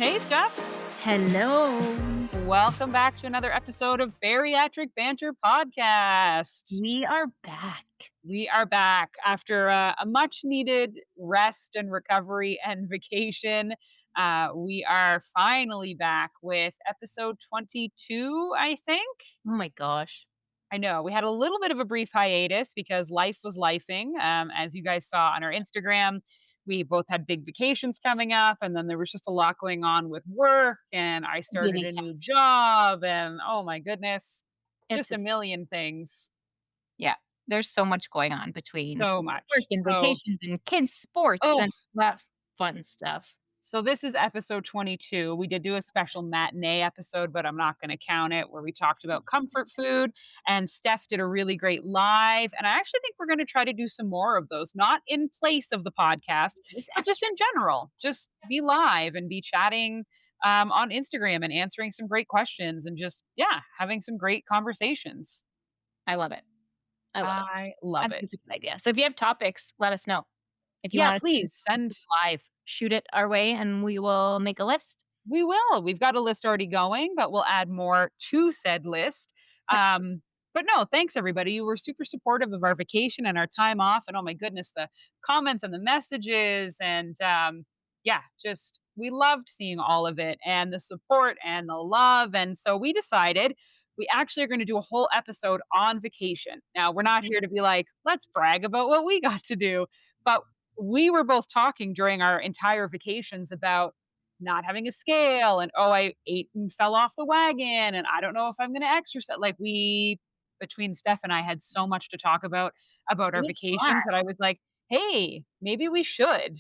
Hey, Steph. Hello. Welcome back to another episode of Bariatric Banter podcast. We are back. We are back after a much needed rest and recovery and vacation. We are finally back with episode 22, I think. Oh my gosh. I know we had a little bit of a brief hiatus because life was lifing. As you guys saw on our Instagram, we both had big vacations coming up, and then there was just a lot going on with work. And I started Really a tough. new job, and oh my goodness, It's just a million things. yeah. There's so much going on between So work much. and vacations and kids' sports Oh, and that fun stuff. So this is episode 22. We did do a special matinee episode, but I'm not going to count it, where we talked about comfort food. And Steph did a really great live. And I actually think we're going to try to do some more of those, not in place of the podcast, There's but just extra. in general. Just be live and be chatting on Instagram and answering some great questions and just, yeah, having some great conversations. I love it. I love it. I I love think it. it's a good idea. So if you have topics, let us know. If you Yeah, want us to do please something send. live, shoot it our way and we will make a list. We will. We've got a list already going, but we'll add more to said list. Yep. But no, thanks everybody. You were super supportive of our vacation and our time off. And oh my goodness, the comments and the messages. And yeah, just we loved seeing all of it and the support and the love. And so we decided we actually are going to do a whole episode on vacation. Now, we're not here to be like, let's brag about what we got to do. But we were both talking during our entire vacations about not having a scale and oh, I ate and fell off the wagon and I don't know if I'm going to exercise. Like we between Steph and I had so much to talk about It our was fun. vacations that I was like, "Hey, maybe we should,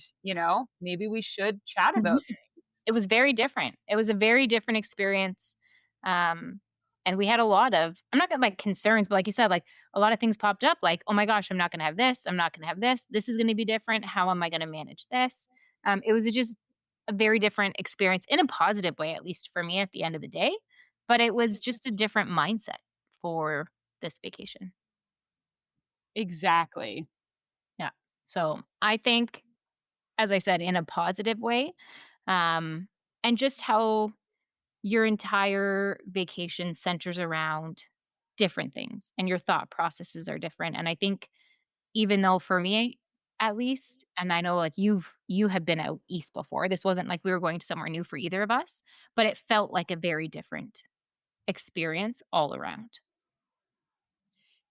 maybe we should chat Mhm. about." It was very different. It was a very different experience. Um, and we had a lot of I'm not gonna like concerns, but like you said, like a lot of things popped up like, oh my gosh, I'm not gonna have this. I'm not gonna have this. This is gonna be different. How am I gonna manage this? It was just a very different experience in a positive way, at least for me at the end of the day. But it was just a different mindset for this vacation. Exactly. Yeah. So I think, as I said, in a positive way, um, and just how your entire vacation centers around different things and your thought processes are different. And I think even though for me at least, and I know like you have been out east before, this wasn't like we were going to somewhere new for either of us, but it felt like a very different experience all around.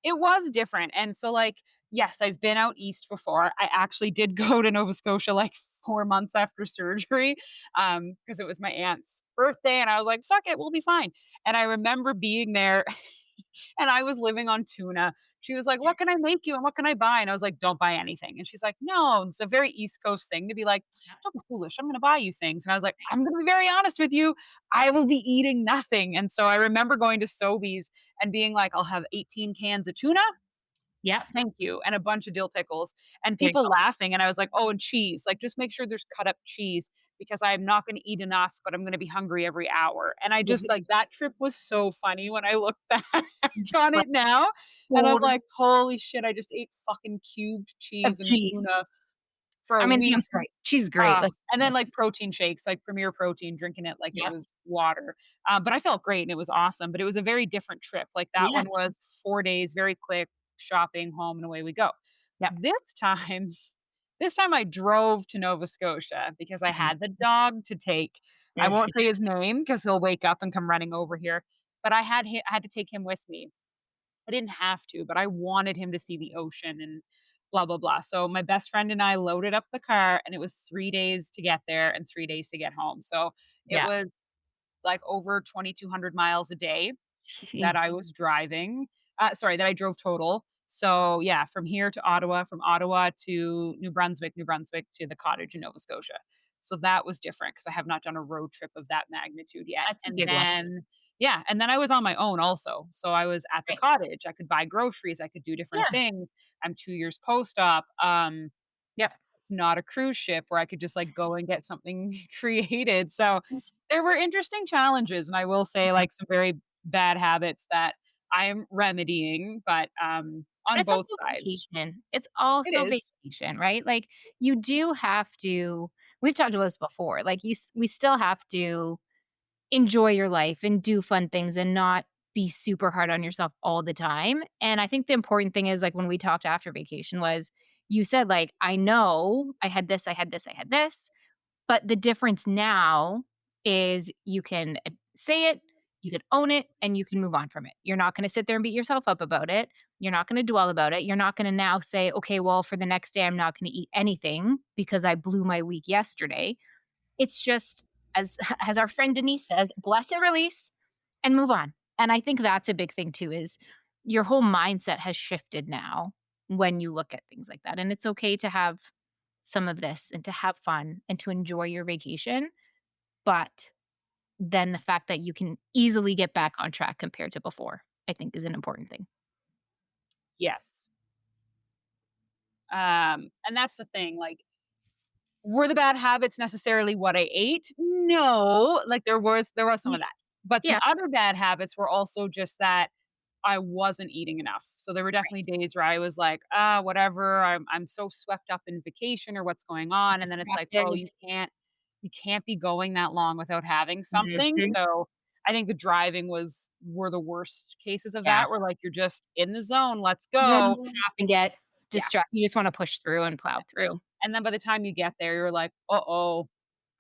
It was different, and so, like, yes, I've been out east before. I actually did go to Nova Scotia, like, 4 months after surgery, because it was my aunt's birthday, and I was like, "Fuck it, we'll be fine." And I remember being there, and I was living on tuna. She was like, "What can I make you, and what can I buy?" And I was like, "Don't buy anything." And she's like, "No." It's a very East Coast thing to be like, Yeah. "Don't be foolish, I'm gonna buy you things." And I was like, "I'm gonna be very honest with you, I will be eating nothing." And so I remember going to Sobeys and being like, "I'll have 18 cans of tuna, Yep. thank you," and a bunch of dill pickles, and There you people go. laughing, and I was like, "Oh, and cheese, like, just make sure there's cut up cheese because I'm not gonna eat enough, but I'm gonna be hungry every hour." And I just like, that trip was so funny when I look back Just on like it now, and I'm quarter like, "Holy shit, I just ate fucking cubed of cheese and cheese. tuna for I a mean, week." sounds great. Cheese is great. Let's be And then, honest. like, protein shakes, like Premier Protein, drinking it like it Yep. was water, but I felt great and it was awesome, but it was a very different trip, like, that one Yes. was 4 days, very quick, shopping, home, and away we go. Yep. This time this time I drove to Nova Scotia because I Mhm. had the dog to take. I Mhm. won't say his name because 'cause he'll wake up and come running over here, but I had to take him with me. I didn't have to, but I wanted him to see the ocean and blah, blah, blah. So my best friend and I loaded up the car, and it was 3 days to get there and 3 days to get home. So it Yeah. was, like, over 2,200 miles a day that I Jeez. was driving. Sorry, that I drove total. So, yeah, from here to Ottawa, from Ottawa to New Brunswick, New Brunswick to the cottage in Nova Scotia. So that was different because I have not done a road trip of that magnitude yet. That's a And big one. then yeah, and then I was on my own also. So I was at the Right. cottage. I could buy groceries, I could do different Yeah. things. I'm 2 years post-op. Yep. It's not a cruise ship where I could just, like, go and get something created. So there were interesting challenges, and I will say, Mhm. like, some very bad habits that I am remedying, but, But on it's both also sides. vacation. It's It also is. vacation, right? Like, you do have to we've talked about this before, like, we still have to enjoy your life and do fun things and not be super hard on yourself all the time. And I think the important thing is, like, when we talked after vacation was you said, like, "I know I had this, I had this, I had this, but the difference now is you can say it, you can own it, and you can move on from it. You're not gonna sit there and beat yourself up about it. You're not gonna dwell about it. You're not gonna now say, "Okay, well, for the next day, I'm not gonna eat anything because I blew my week yesterday." It's just as as our friend Denise says, "Bless and release and move on." And I think that's a big thing too is your whole mindset has shifted now when you look at things like that. And it's okay to have some of this and to have fun and to enjoy your vacation, but then the fact that you can easily get back on track compared to before, I think is an important thing. Yes. And that's the thing, like, were the bad habits necessarily what I ate? No, like, there was some Yeah. of that. But some Yeah, other bad habits were also just that I wasn't eating enough. So there were definitely right. days where I was like, "Ah, whatever, I'm so swept up in vacation or what's going on," and then it's like, "Oh, Distracted. you can't be going that long without having something." Mhm. So I think the driving were the worst cases of Yeah. that, where, like, you're just in the zone, "Let's You don't wanna go." stop and get Yeah, distracted. You just wanna push through and plow through. and then by the time you get there, you're like, "Uh-oh,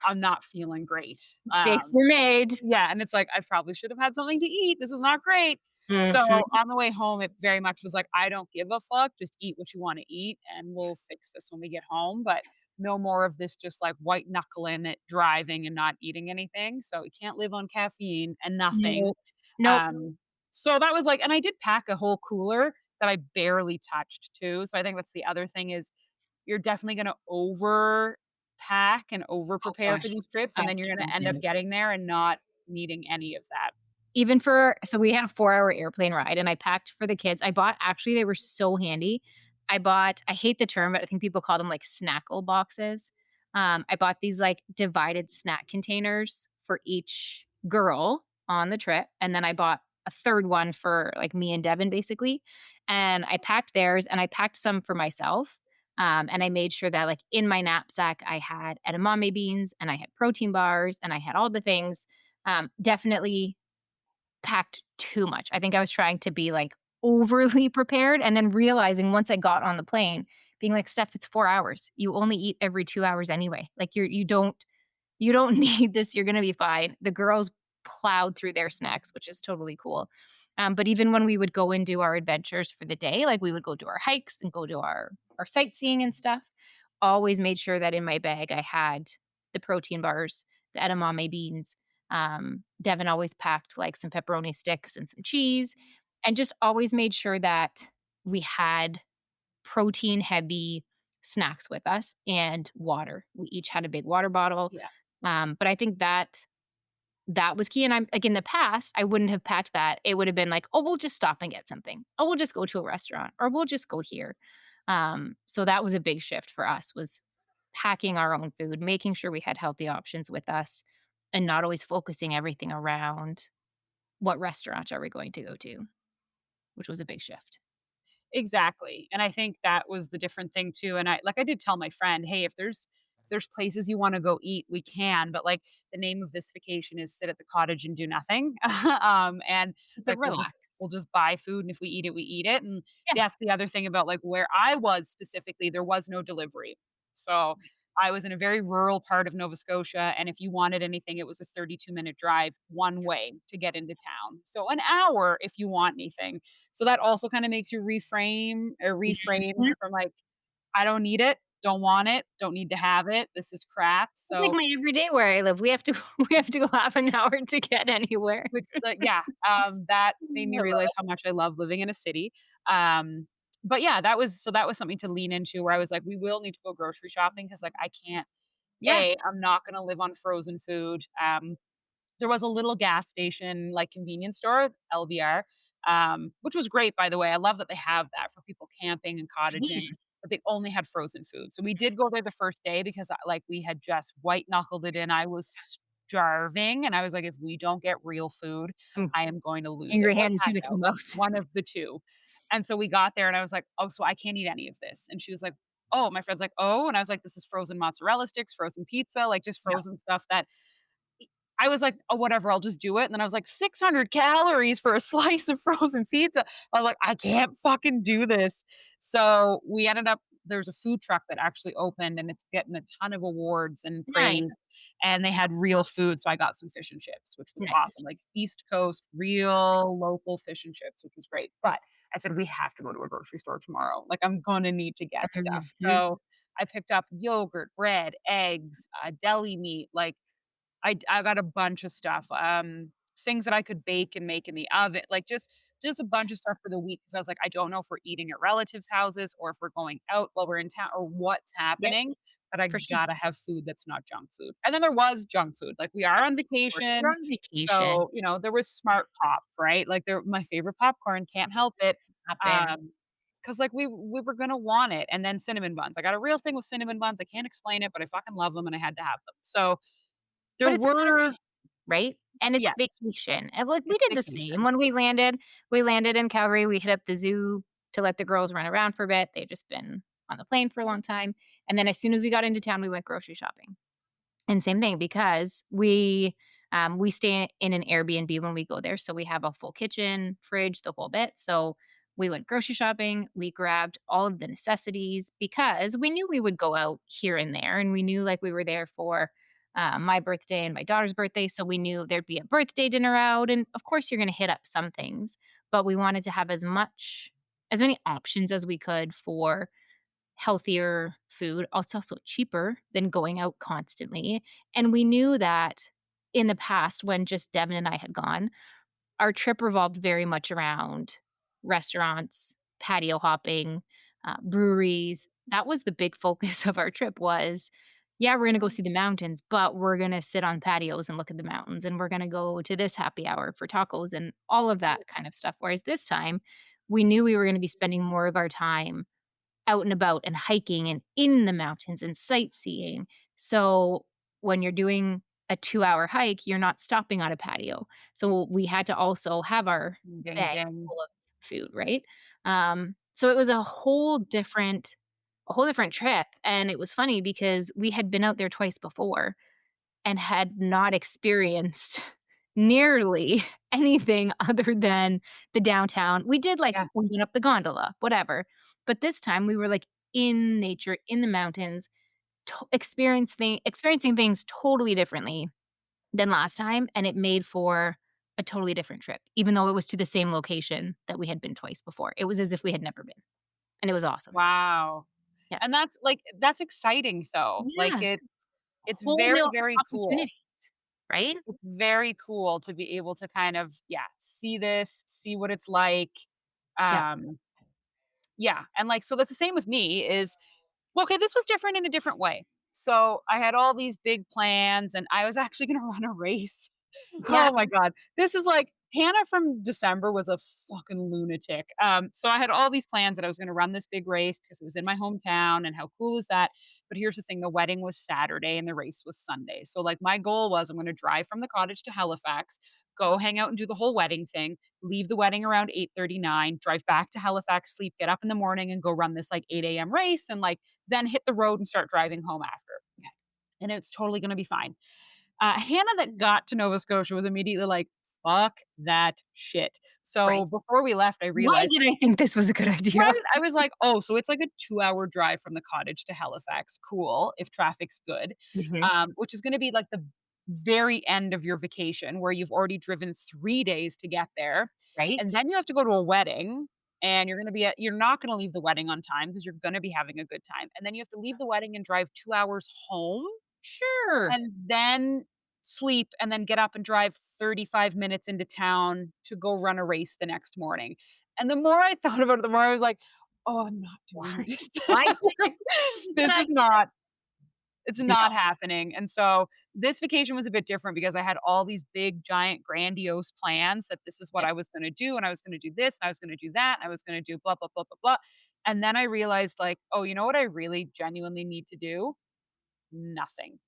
I'm not feeling great." Mistakes were made. Yeah, and it's like, I probably should have had something to eat. This is not great. So Mhm. on the way home, it very much was like, I don't give a fuck. Just eat what you want to eat, and we'll fix this when we get home. But no more of this just like white knuckling it, driving and not eating anything. So you can't live on caffeine and nothing. No. Nope. So that was like, and I did pack a whole cooler that I barely touched too. So I think that's the other thing is you're definitely gonna overpack and over Oh prepare for gosh. these trips, I and then you're gonna certainly end up did. getting there and not needing any of that. Even for so we had a 4-hour airplane ride, and I packed for the kids. I bought actually, they were so handy. I hate the term, but I think people call them, like, snackle boxes. I bought these, like, divided snack containers for each girl on the trip, and then I bought a 3rd one for, like, me and Devin, basically, and I packed theirs, and I packed some for myself, and I made sure that, like, in my knapsack, I had edamame beans, and I had protein bars, and I had all the things. Definitely packed too much. I think I was trying to be, like, overly prepared and then realizing once I got on the plane, being like, "Steph, it's 4 hours. You only eat every 2 hours anyway. Like, you don't need this, you're gonna be fine." The girls plowed through their snacks, which is totally cool. But even when we would go and do our adventures for the day, like, we would go do our hikes and go do our sightseeing and stuff, always made sure that in my bag I had the protein bars, the edamame beans. Devin always packed, like, some pepperoni sticks and some cheese, and just always made sure that we had protein-heavy snacks with us and water. We each had a big water bottle, Yeah. but I think that was key, and I'm like, in the past, I wouldn't have packed that. It would have been like, "Oh, we'll just stop and get something. Oh, we'll just go to a restaurant, or we'll just go here." So that was a big shift for us, was packing our own food, making sure we had healthy options with us, and not always focusing everything around what restaurant are we going to go to, which was a big shift. Exactly, and I think that was the different thing too, and I did tell my friend, "Hey, if there's places you wanna go eat, we can, but, like, the name of this vacation is sit at the cottage and do nothing." And, To like, we'll just relax. we'll just buy food, and if we eat it, we eat it, and Yeah. that's the other thing about, like, where I was specifically, there was no delivery. So, I was in a very rural part of Nova Scotia, and if you wanted anything, it was a 32-minute drive one way to get into town. So, an hour if you want anything. So that also kinda makes you reframe Mhm. from, like, "I don't need it, don't want it, don't need to have it, this is crap." It's like So, my everyday where I live. We have to we have to go half an hour to get anywhere. which like, yeah, that made me I love realize it. how much I love living in a city. But yeah, that was something to lean into where I was like, "We will need to go grocery shopping because like, I can't Yeah. I'm not gonna live on frozen food." There was a little gas station, like, convenience store, LBR, which was great, by the way. I love that they have that for people camping and cottaging, Mhm. but they only had frozen food. So we did go there the first day because, like, we had just white knuckled it in. I was starving, and I was like, "If we don't get real food, Mm. I am going to lose it Angry or hand is pack gonna out." come out. One of the 2. And so we got there, and I was like, "Oh, so I can't eat any of this." And she was like, "Oh," my friend's like, "Oh," and I was like, "This is frozen mozzarella sticks, frozen pizza, like, just Yeah. frozen stuff that." I was like, "Oh, whatever, I'll just do it," and then I was like, "600 calories for a slice of frozen pizza." I was like, "I can't fucking do this." So, we ended up there's a food truck that actually opened, and it's getting a ton of awards and Nice, praise, and they had real food, so I got some fish and chips, which was nice. awesome, like, East Coast, real local fish and chips, which was great, but I said, "We have to go to a grocery store tomorrow, like, I'm gonna need to get stuff." Mhm. So, I picked up yogurt, bread, eggs, deli meat, like, I got a bunch of stuff, things that I could bake and make in the oven, like, just a bunch of stuff for the week. Because I was like, "I don't know if we're eating at relatives' houses or if we're going out while we're in town or what's Yep, happening, but I for sure. gotta have food that's not junk food." And then there was junk food, like, we are on Of course, you're vacation, on vacation. so, there was Smart Pop, right? Like, they're my favorite popcorn, can't help it, Happen. um, 'cause, like, we were gonna want it, and then cinnamon buns. I got a real thing with cinnamon buns, I can't explain it, but I fucking love them, and I had to have them. So, there But it's were right? And it's yes, vacation, and, like, we it's did the same vacation. when we landed in Calgary, we hit up the zoo to let the girls run around for a bit, they'd just been on the plane for a long time, and then as soon as we got into town, we went grocery shopping. And same thing because we stay in an Airbnb when we go there, so we have a full kitchen, fridge, the whole bit. So we went grocery shopping. We grabbed all of the necessities because we knew we would go out here and there, and we knew like we were there for my birthday and my daughter's birthday. So we knew there'd be a birthday dinner out, and of course you're going to hit up some things, but we wanted to have as many options as we could for healthier food. It's also cheaper than going out constantly, and we knew that in the past when just Devin and I had gone, our trip revolved very much around restaurants, patio hopping, breweries. That was the big focus of our trip was, yeah, we're gonna go see the mountains, but we're gonna sit on patios and look at the mountains, and we're gonna go to this happy hour for tacos and all of that kind of stuff. Whereas this time, we knew we were gonna be spending more of our time out and about and hiking and in the mountains and sightseeing. So when you're doing a 2-hour hike, you're not stopping on a patio. So we had to also have our Ding, bag ding. full of food, right? So it was a whole different trip. And it was funny because we had been out there twice before and had not experienced nearly anything other than the downtown. We did, like Yeah. we went up the gondola, whatever, but this time we were, like, in nature, in the mountains, experiencing things totally differently than last time, and it made for a totally different trip, even though it was to the same location that we had been twice before. It was as if we had never been, and it was awesome. Wow. Yeah. And that's, like that's exciting, though. Like, Yeah. it's Whole very, new very cool. opportunities, right? It's very cool to be able to kind of, yeah, see this, see what it's like. Yep. Um, yeah, and, like, so that's the same with me is well, okay, this was different in a different way. So, I had all these big plans, and I was actually gonna run a race. Yeah. Oh my god. This is like Hannah from December was a fucking lunatic. So I had all these plans that I was gonna run this big race because it was in my hometown, and how cool is that? But here's the thing, the wedding was Saturday and the race was Sunday. So, like, my goal was I'm gonna drive from the cottage to Halifax, go hang out and do the whole wedding thing, leave the wedding around 8:39, drive back to Halifax, sleep, get up in the morning, and go run this, like, 8 a.m. race, and, like, then hit the road and start driving home after. And it's totally gonna be fine. Hannah that got to Nova Scotia was immediately like, "Fuck that shit." So Right. before we left, I Why realized did I think this was a good idea? right? I was like, "Oh, so it's like a 2-hour drive from the cottage to Halifax. Cool, if traffic's good." Mhm. Which is gonna be like the very end of your vacation where you've already driven 3 days to get there, and Right? then you have to go to a wedding, and you're not gonna leave the wedding on time because you're gonna be having a good time, and then you have to leave the wedding and drive 2 hours home Sure. and then sleep and then get up and drive 35 minutes into town to go run a race the next morning. And the more I thought about it, the more I was like, "Oh, I'm not doing Why? this." Why did I think this was a good This is idea? not it's No. not happening. And so this vacation was a bit different because I had all these big, giant, grandiose plans that this is what Yep. I was gonna do, and I was gonna do this, and I was gonna do that, and I was gonna do blah, blah, blah, blah, blah. And then I realized, like, "Oh, you know what I really genuinely need to do? Nothing."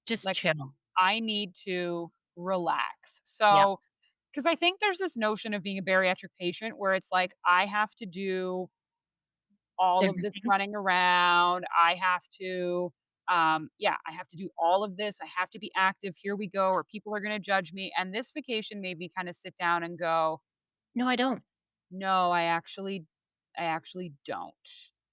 Just Like, chill. I need to relax. Yep. So, because I think there's this notion of being a bariatric patient where it's like, I have to do all of this Everything. running around. I have to, yeah, I have to do all of this. I have to be active. Here we go, or people are going to judge me. And this vacation made me kind of sit down and go, No, I don't. no, I actually don't.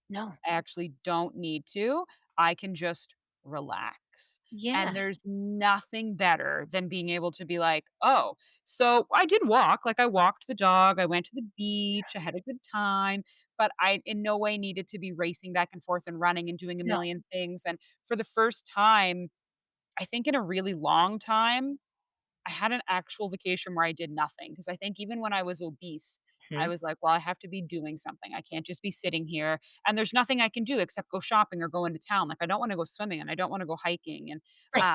No. I actually don't need to. I can just relax. And Yeah. there's nothing better than being able to be like, "Oh, so I did walk, like, I walked the dog, I went to the beach, I had a good time, but I in no way needed to be racing back and forth and running and doing a No. million things." And for the first time, I think in a really long time, I had an actual vacation where I did nothing because I think even when I was obese, I Mhm. was like, "Well, I have to be doing something. I can't just be sitting here, and there's nothing I can do except go shopping or go into town." Like, I don't wanna go swimming, and I don't wanna go hiking, Right.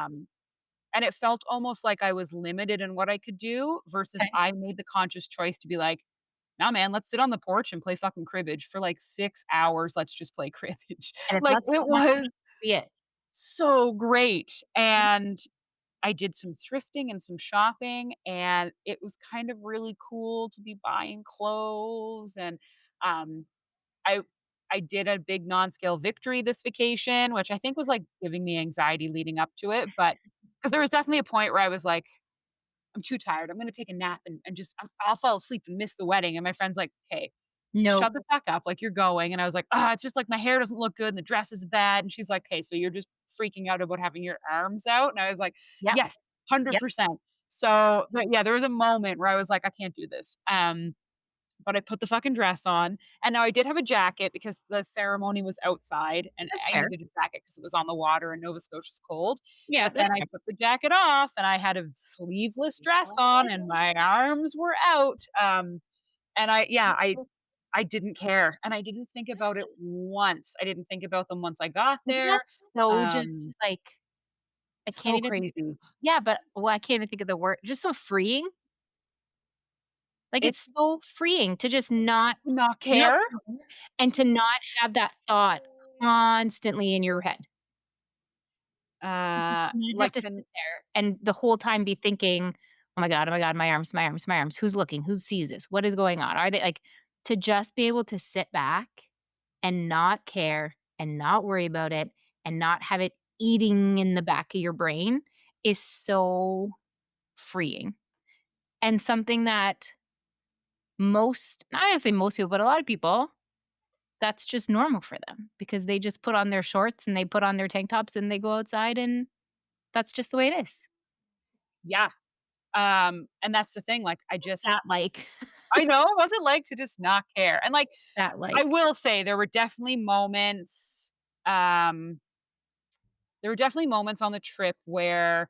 and it felt almost like I was limited in what I could do versus Okay. I made the conscious choice to be like, "Nah, man, let's sit on the porch and play fucking cribbage for, like, 6 hours, let's just play cribbage." And if Like, that's what it you want, was be it. so great, Yeah. and I did some thrifting and some shopping, and it was kind of really cool to be buying clothes, and, um, I I did a big non-scale victory this vacation, which I think was, like, giving me anxiety leading up to it, but because there was definitely a point where I was like, "I'm too tired, I'm gonna take a nap and just I'll fall asleep and miss the wedding," and my friend's like, "Hey, Nope. shut the fuck up, like, you're going," and I was like, "Ah, it's just, like, my hair doesn't look good and the dress is bad," and she's like, "Hey, so you're just freaking out about having your arms out?" And I was like, Yep. "Yes, Yep. 100%." So, but yeah, there was a moment where I was like, "I can't do this." But I put the fucking dress on, and now I did have a jacket because the ceremony was outside, and That's I fair. needed a jacket because it was on the water and Nova Scotia's cold, Yeah, but then that's I fair. took the jacket off, and I had a sleeveless dress on, and my arms were out, and I didn't care, and I didn't think about it once. I didn't think about them once I got Isn't that there. so just, Um, like I can't so even think crazy. yeah, but well, I can't even think of the word just so freeing? Like, It's it's so freeing to just not not care. care and to not have that thought constantly in your head. You'd have Like to to sit there and the whole time be thinking, oh my god, my arms, my arms, my arms. Who's looking? Who sees this? What is going on? Are they like to just be able to sit back and not care and not worry about it and not have it eating in the back of your brain is so freeing and something that not gonna say most people, but a lot of people, that's just normal for them because they just put on their shorts and they put on their tank tops and they go outside and that's just the way it is. yeah, and that's the thing, like, That like I know, what's it like to just not care? And, like, that I like will say um, there were definitely moments on the trip where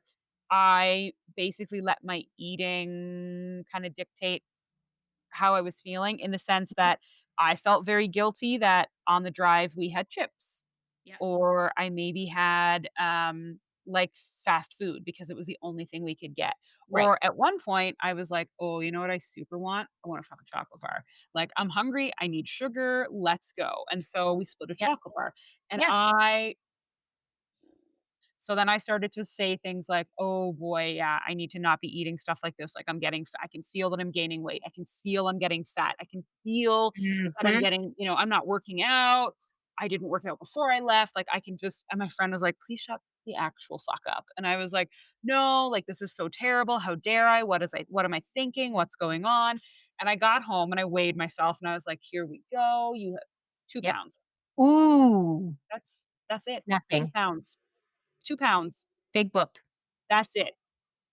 I basically let my eating kinda dictate how I was feeling in the sense that I felt very guilty that on the drive we had chips, yeah, or I maybe had, like, fast food because it was the only thing we could get. right. Or at one point, I was like, "Oh, you know what I super want? I want a fucking chocolate bar. Like, I'm hungry, I need sugar, let's go." And so we split a Yep, chocolate bar, and yeah, so then I started to say things like, "Oh boy, yeah, I need to not be eating stuff like this. Like I'm getting I can feel that I'm gaining weight. I can feel I'm getting fat. I can feel that I'm mhm, getting, I'm not working out. I didn't work out before I left. Like I can just," and my friend was like, "Please shut the actual fuck up." And I was like, "No, like this is so terrible. How dare I? What am I thinking? What's going on?" And I got home and I weighed myself and I was like, "Here we go. You have 2 yep. pounds. Ooh, That's it. 2 nothing. pounds. 2 pounds. Big book. That's it."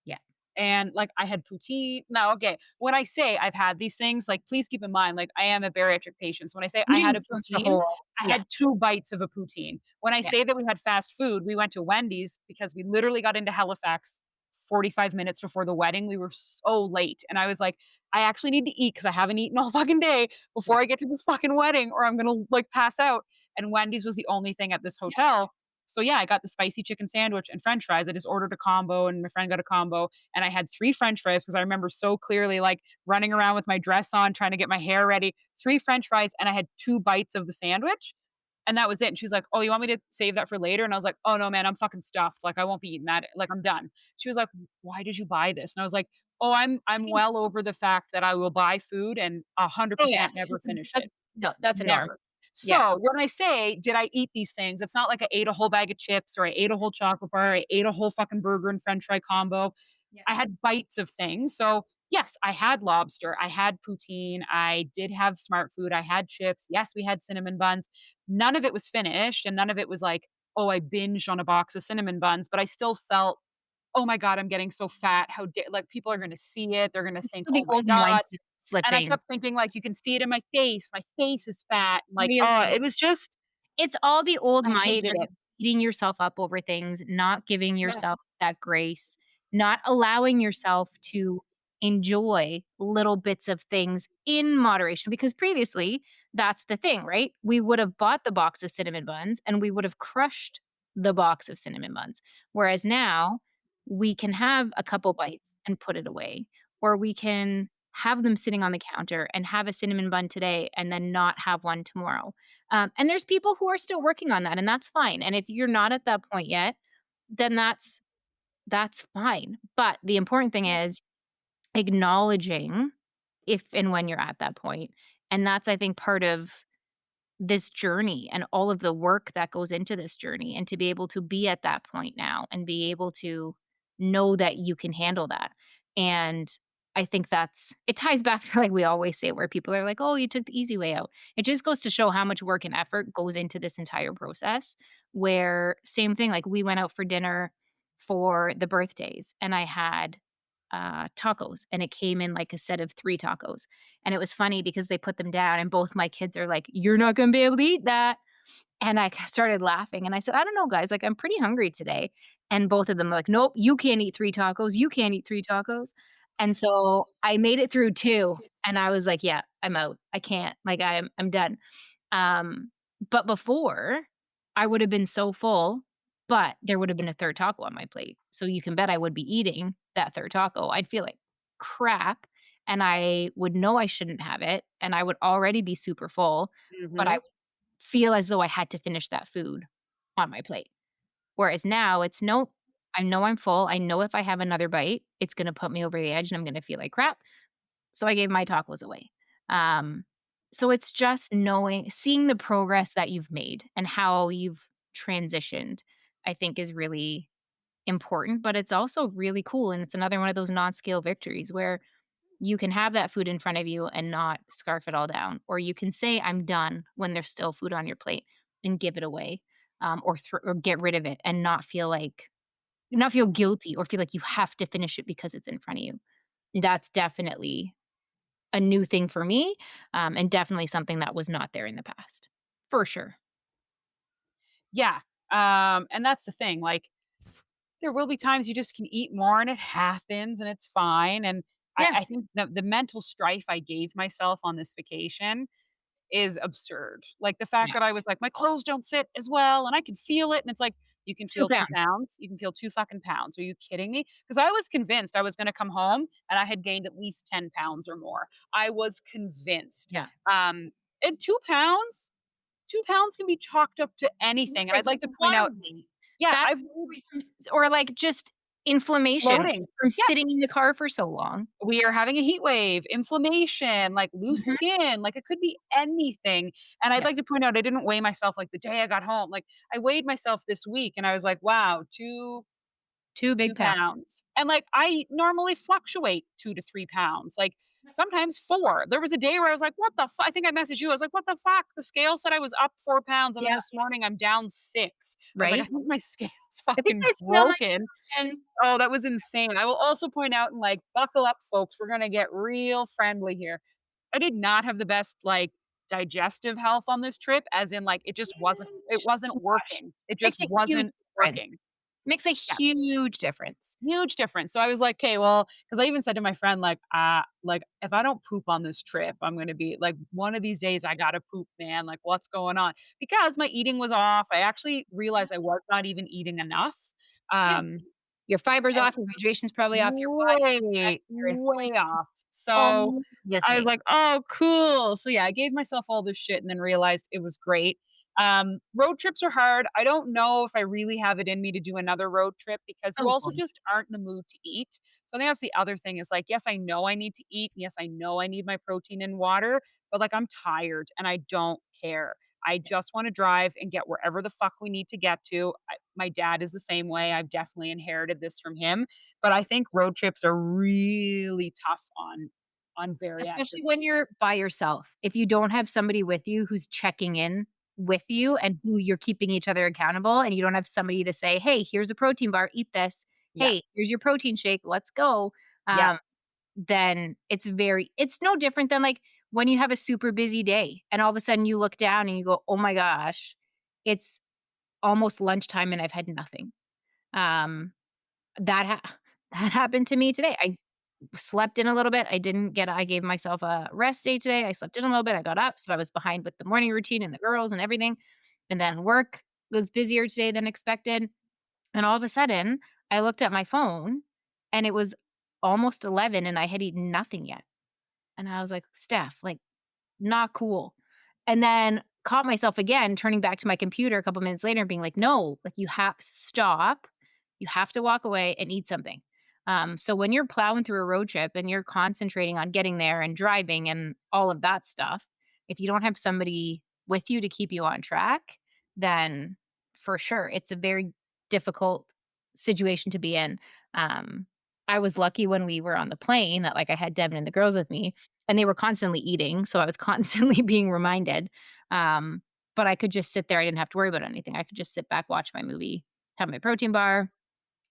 Yeah. And, like, I had poutine now, okay, when I say I've had these things, like, please keep in mind, like, I am a bariatric patient, so when I say You I had a didn't flush a poutine, hole. I Yeah, had 2 bites of a poutine. When I yeah, say that we had fast food, we went to Wendy's because we literally got into Halifax 45 minutes before the wedding, we were so late, and I was like, "I actually need to eat because I haven't eaten all fucking day yeah, before I get to this fucking wedding or I'm gonna, like, pass out," and Wendy's was the only thing at this yeah. hotel, so, yeah, I got the spicy chicken sandwich and french fries, I just ordered a combo, and my friend got a combo, and I had 3 french fries because I remember so clearly, like, running around with my dress on, trying to get my hair ready, 3 french fries, and I had 2 bites of the sandwich, and that was it, and she's like, "Oh, you want me to save that for later?" And I was like, "Oh, no, man, I'm fucking stuffed, like, I won't be eating that, like, I'm done." She was like, "Why did you buy this?" And I was like, "Oh, I'm Because well over the fact that I will buy food and oh, yeah, 100% never it's a finish that's it. no, that's a norm. Never." Yeah. So when I say, did I eat these things? It's not like I ate a whole bag of chips or I ate a whole chocolate bar, I ate a whole fucking burger and french fry combo. Yeah. I had bites of things. So yes, I had lobster, I had poutine, I did have smart food, I had chips. Yes, we had cinnamon buns. None of it was finished and none of it was like, oh, I binged on a box of cinnamon buns, but I still felt, oh my god, I'm getting so fat. How dare, like, people are gonna see it. They're gonna It's think, the "Oh my old god." mindset And I slipping. kept thinking, like, you can see it in my face. My face is fat. Like, oh, Realize it was just, it's all the old I mindset hated of it. beating yourself up over things, not giving Yes. yourself that grace, not allowing yourself to enjoy little bits of things in moderation, because previously, that's the thing, right? We would have bought the box of cinnamon buns and we would have crushed the box of cinnamon buns. Whereas now, we can have a couple bites and put it away, or we can have them sitting on the counter and have a cinnamon bun today and then not have one tomorrow. And there's people who are still working on that, and that's fine. And if you're not at that point yet, then that's fine. But the important thing is acknowledging if and when you're at that point. And that's, I think, part of this journey and all of the work that goes into this journey, and to be able to be at that point now and be able to know that you can handle that. And I think that's it ties back to, like we always say, where people are like, "Oh, you took the easy way out." It just goes to show how much work and effort goes into this entire process, where same thing, like we went out for dinner for the birthdays and I had tacos, and it came in like a set of 3 tacos. And it was funny because they put them down and both my kids are like, "You're not gonna be able to eat that." And I started laughing and I said, "I don't know, guys, like, I'm pretty hungry today." And both of them were like, "Nope, you can't eat 3 tacos. You can't eat 3 tacos." And so I made it through 2 and I was like, "Yeah, I'm out. I can't. Like, I'm done." Um, but before, I would have been so full, but there would have been a 3rd taco on my plate. So you can bet I would be eating that 3rd taco. I'd feel like crap, and I would know I shouldn't have it, and I would already be super full, but I Mhm. would feel as though I had to finish that food on my plate. Whereas now it's, "Nope, I know I'm full. I know if I have another bite, it's gonna put me over the edge and I'm gonna feel like crap." So I gave my tacos away. Um, so it's just knowing seeing the progress that you've made and how you've transitioned, I think is really important, but it's also really cool, and it's another one of those non-scale victories where you can have that food in front of you and not scarf it all down, or you can say, "I'm done," when there's still food on your plate and give it away, or get rid of it and not feel guilty or feel like you have to finish it because it's in front of you. That's definitely a new thing for me, and definitely something that was not there in the past, for sure. Yeah. And that's the thing, like, there will be times you just can eat more and it happens and it's fine, and Yeah, I think the mental strife I gave myself on this vacation is absurd. Like, the fact yeah, that I was like, "My clothes don't fit as well," and I can feel it, and it's like, "You can 2 feel 2 pounds. pounds? You can feel 2 fucking pounds. Are you kidding me?" Because I was convinced I was gonna come home and I had gained at least 10 pounds or more. I was convinced. Yeah. Um, and 2 pounds can be chalked up to anything, Looks and like I'd like it's to point water out, weight. yeah, That's I've water weight from or, like, just inflammation bloating. from Yeah. sitting in the car for so long. We are having a heat wave, inflammation, like loose Mhm. skin, like it could be anything. And I'd Yeah, like to point out I didn't weigh myself like the day I got home. Like, I weighed myself this week and I was like, wow, 2 2 big pounds. pounds. And like I normally fluctuate 2 to 3 pounds, like sometimes 4. There was a day where I was like, what the fuck? I think I messaged you. I was like, what the fuck? The scale said I was up 4 pounds. And then Yeah, this morning I'm down 6. I was like, I right? think my scale's I think fucking I smell my broken. nutrition. Oh, that was insane. I will also point out, and, like, buckle up, folks, we're gonna get real friendly here. I did not have the best, like, digestive health on this trip, as in, like, it Huge. wasn't Oh gosh. working. It Makes just a huge wasn't difference. working. Makes a Yeah, huge difference. huge difference. So I was like, "Okay, well," because I even said to my friend, like, "If I don't poop on this trip, I'm gonna be like, one of these days I gotta poop, man, like, what's going on?" Because my eating was off. I actually realized I was not even eating enough. Yeah. Um, Your fiber's and off, your hydration's probably off, your body way, your way inflammation, off. So, all the I was things. like, "Oh, cool." So, yeah, I gave myself all this shit and then realized it was great. Road trips are hard. I don't know if I really have it in me to do another road trip because you also Alone. just aren't in the mood to eat. So, I think that's the other thing is, like, yes, I know I need to eat. Yes, I know I need my protein and water, but, like, I'm tired and I don't care. I just want to drive and get wherever the fuck we need to get to. My dad is the same way. I've definitely inherited this from him, but I think road trips are really tough on bariatric. Especially when you're by yourself. If you don't have somebody with you who's checking in with you and who you're keeping each other accountable, and you don't have somebody to say, "Hey, here's a protein bar, eat this. Yeah. Hey, here's your protein shake, let's go." Yeah. Um, then it's no different than, like, when you have a super busy day and all of a sudden you look down and you go, "Oh my gosh, it's almost lunchtime and I've had nothing." Um, that ha that happened to me today. I slept in a little bit. I gave myself a rest day today. I slept in a little bit. I got up, so I was behind with the morning routine and the girls and everything. And then work was busier today than expected. And all of a sudden, I looked at my phone and it was almost 11 and I had eaten nothing yet. And I was like, Steph, like, not cool. And then caught myself again turning back to my computer a couple minutes later and being like, "No, like, you have stop. You have to walk away and eat something." So when you're plowing through a road trip and you're concentrating on getting there and driving and all of that stuff, if you don't have somebody with you to keep you on track, then for sure, it's a very difficult situation to be in. Um, I was lucky when we were on the plane that, like, I had Devin and the girls with me, and they were constantly eating, so I was constantly being reminded, um, but I could just sit there, I didn't have to worry about anything, I could just sit back, watch my movie, have my protein bar,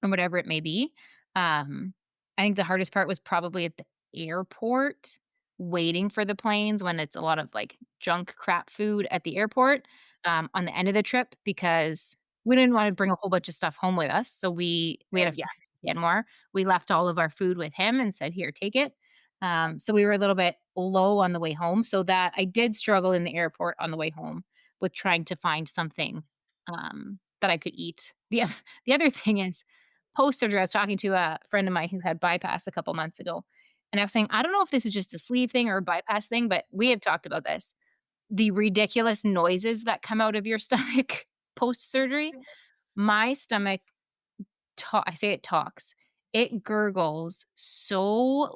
or whatever it may be. Um, I think the hardest part was probably at the airport, waiting for the planes when it's a lot of, like, junk crap food at the airport, on the end of the trip because we didn't wanna bring a whole bunch of stuff home with us, so we had a Yeah. friend in Canmore. We left all of our food with him and said, "Here, take it." So we were a little bit low on the way home, so that I did struggle in the airport on the way home with trying to find something, that I could eat. The other thing is post-surgery, I was talking to a friend of mine who had bypass a couple months ago, and I was saying, "I don't know if this is just a sleeve thing or a bypass thing, but we have talked about this. The ridiculous noises that come out of your stomach post-surgery." My stomach I say it talks. It gurgles so